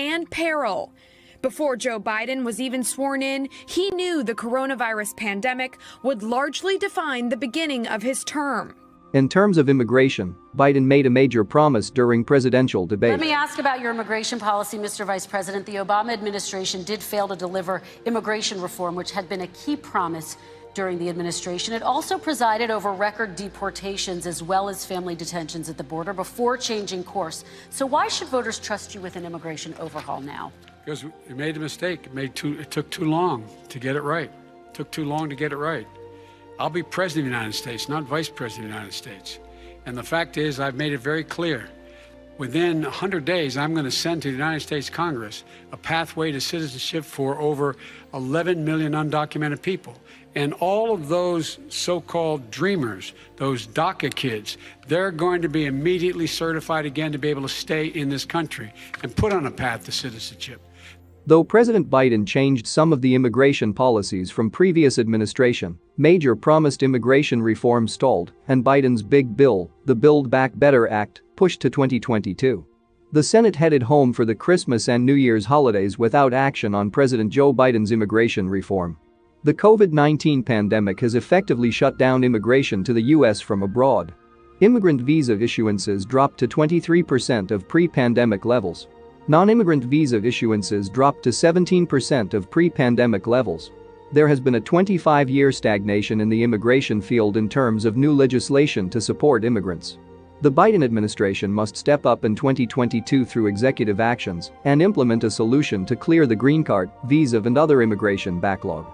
and peril. Before Joe Biden was even sworn in, he knew the coronavirus pandemic would largely define the beginning of his term. In terms of immigration, Biden made a major promise during presidential debate. Let me ask about your immigration policy, Mr. Vice President. The Obama administration did fail to deliver immigration reform, which had been a key promise during the administration. It also presided over record deportations as well as family detentions at the border before changing course. So why should voters trust you with an immigration overhaul now? Because we made a mistake. It took too long to get it right. It took too long to get it right. I'll be president of the United States, not vice president of the United States. And the fact is, I've made it very clear. Within 100 days, I'm going to send to the United States Congress a pathway to citizenship for over 11 million undocumented people. And all of those so-called dreamers, those DACA kids, they're going to be immediately certified again to be able to stay in this country and put on a path to citizenship. Though President Biden changed some of the immigration policies from previous administration, major promised immigration reform stalled, and Biden's big bill, the Build Back Better Act, pushed to 2022. The Senate headed home for the Christmas and New Year's holidays without action on President Joe Biden's immigration reform. The COVID-19 pandemic has effectively shut down immigration to the U.S. from abroad. Immigrant visa issuances dropped to 23% of pre-pandemic levels. Non-immigrant visa issuances dropped to 17% of pre-pandemic levels. There has been a 25-year stagnation in the immigration field in terms of new legislation to support immigrants. The Biden administration must step up in 2022 through executive actions and implement a solution to clear the green card, visa and other immigration backlog.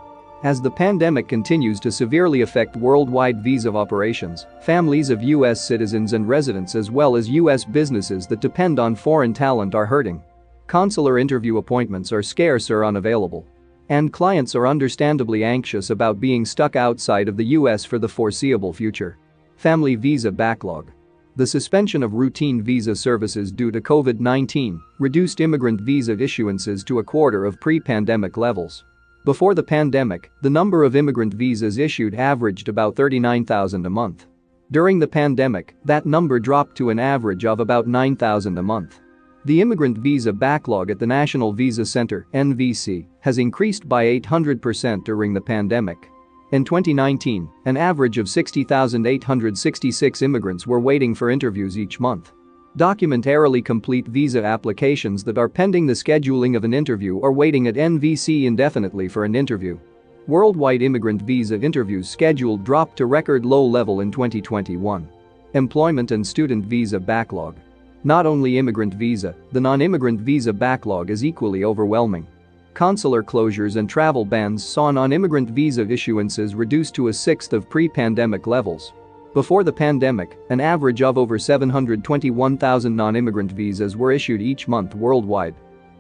As the pandemic continues to severely affect worldwide visa operations, families of U.S. citizens and residents as well as U.S. businesses that depend on foreign talent are hurting. Consular interview appointments are scarce or unavailable. And clients are understandably anxious about being stuck outside of the U.S. for the foreseeable future. Family visa backlog. The suspension of routine visa services due to COVID-19 reduced immigrant visa issuances to a quarter of pre-pandemic levels. Before the pandemic, the number of immigrant visas issued averaged about 39,000 a month. During the pandemic, that number dropped to an average of about 9,000 a month. The immigrant visa backlog at the National Visa Center (NVC) has increased by 800% during the pandemic. In 2019, an average of 60,866 immigrants were waiting for interviews each month. Documentarily complete visa applications that are pending the scheduling of an interview or waiting at NVC indefinitely for an interview. Worldwide immigrant visa interviews scheduled dropped to record low level in 2021. Employment and student visa backlog. Not only immigrant visa, the non-immigrant visa backlog is equally overwhelming. Consular closures and travel bans saw non-immigrant visa issuances reduced to a sixth of pre-pandemic levels. Before the pandemic, an average of over 721,000 non-immigrant visas were issued each month worldwide.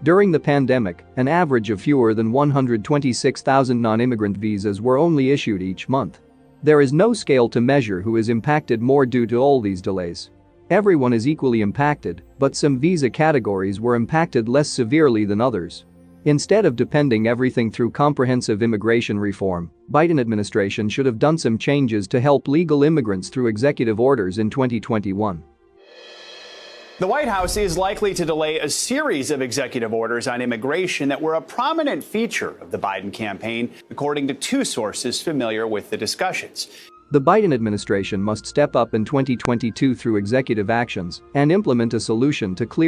During the pandemic, an average of fewer than 126,000 non-immigrant visas were only issued each month. There is no scale to measure who is impacted more due to all these delays. Everyone is equally impacted, but some visa categories were impacted less severely than others. Instead of depending everything through comprehensive immigration reform, Biden administration should have done some changes to help legal immigrants through executive orders in 2021. The White House is likely to delay a series of executive orders on immigration that were a prominent feature of the Biden campaign, according to two sources familiar with the discussions. The Biden administration must step up in 2022 through executive actions and implement a solution to clear